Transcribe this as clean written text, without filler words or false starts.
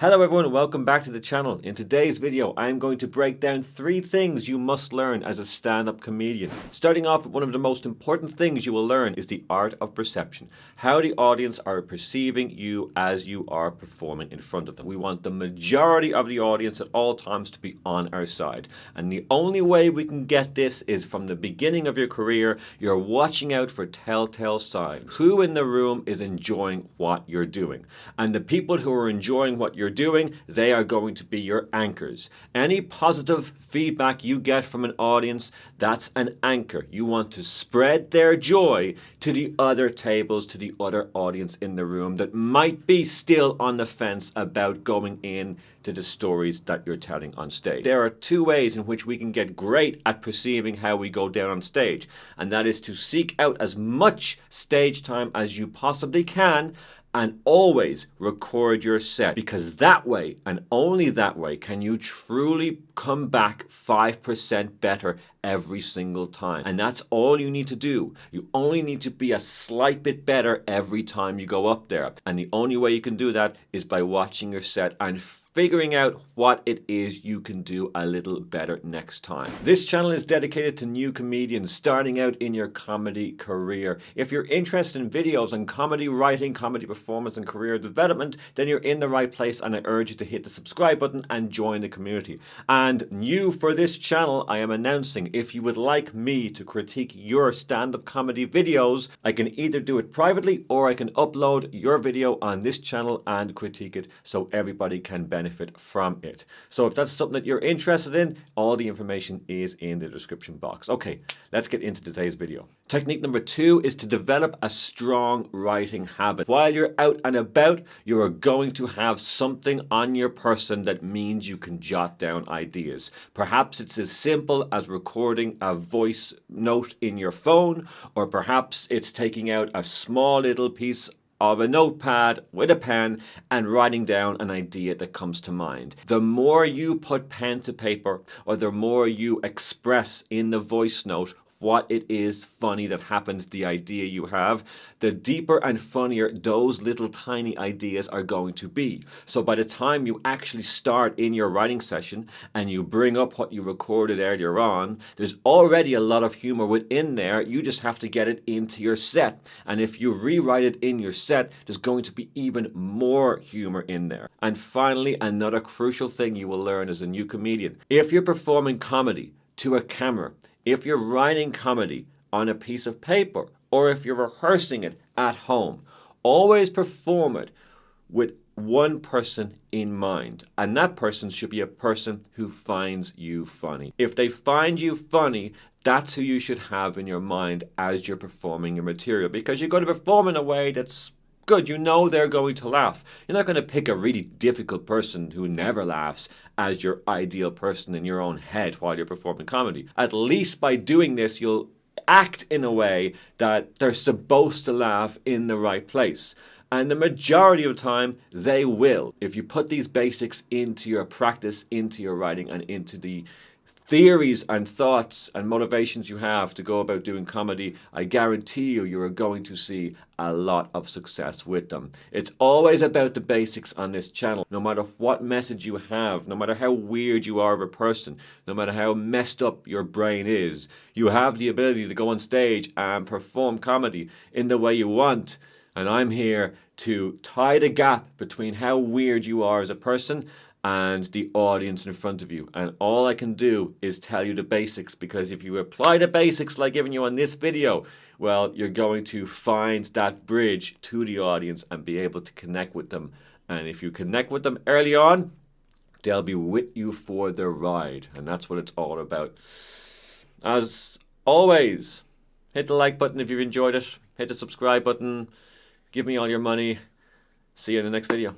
Hello everyone, welcome back to the channel. In today's video, I'm going to break down 3 things you must learn as a stand-up comedian. Starting off with one of the most important things you will learn is the art of perception. How the audience are perceiving you as you are performing in front of them. We want the majority of the audience at all times to be on our side. And the only way we can get this is from the beginning of your career, you're watching out for telltale signs. Who in the room is enjoying what you're doing? And the people who are enjoying what you're doing, they are going to be your anchors. Any positive feedback you get from an audience, that's an anchor. You want to spread their joy to the other tables, to the other audience in the room that might be still on the fence about going in to the stories that you're telling on stage. There are 2 ways in which we can get great at perceiving how we go down on stage, and that is to seek out as much stage time as you possibly can and always record your set, because that way and only that way can you truly come back 5% better every single time. And that's all you need to do. You only need to be a slight bit better every time you go up there. And the only way you can do that is by watching your set and figuring out what it is you can do a little better next time. This channel is dedicated to new comedians starting out in your comedy career. If you're interested in videos on comedy writing, comedy performance, and career development, then you're in the right place, and I urge you to hit the subscribe button and join the community. And new for this channel, I am announcing if you would like me to critique your stand-up comedy videos, I can either do it privately or I can upload your video on this channel and critique it so everybody can benefit from it. So if that's something that you're interested in, all the information is in the description box. Okay, let's get into today's video. Technique number 2 is to develop a strong writing habit. While you're out and about, you are going to have something on your person that means you can jot down ideas. Perhaps it's as simple as recording a voice note in your phone, or perhaps it's taking out a small little piece of a notepad with a pen and writing down an idea that comes to mind. The more you put pen to paper, or the more you express in the voice note what it is funny that happened, the idea you have, the deeper and funnier those little tiny ideas are going to be. So by the time you actually start in your writing session and you bring up what you recorded earlier on, there's already a lot of humor within there. You just have to get it into your set. And if you rewrite it in your set, there's going to be even more humor in there. And finally, another crucial thing you will learn as a new comedian. If you're performing comedy to a camera, if you're writing comedy on a piece of paper, or if you're rehearsing it at home, always perform it with one person in mind. And that person should be a person who finds you funny. If they find you funny, that's who you should have in your mind as you're performing your material, because you're going to perform in a way that's good. You know they're going to laugh. You're not going to pick a really difficult person who never laughs as your ideal person in your own head while you're performing comedy. At least by doing this, you'll act in a way that they're supposed to laugh in the right place. And the majority of the time, they will. If you put these basics into your practice, into your writing, and into the theories and thoughts and motivations you have to go about doing comedy, I guarantee you are going to see a lot of success with them. It's always about the basics on this channel. No matter what message you have, no matter how weird you are of a person, no matter how messed up your brain is, you have the ability to go on stage and perform comedy in the way you want. And I'm here to tie the gap between how weird you are as a person and the audience in front of you. And all I can do is tell you the basics, because if you apply the basics like giving you on this video, well, you're going to find that bridge to the audience and be able to connect with them. And if you connect with them early on, they'll be with you for the ride. And that's what it's all about. As always, hit the like button if you've enjoyed it. Hit the subscribe button. Give me all your money. See you in the next video.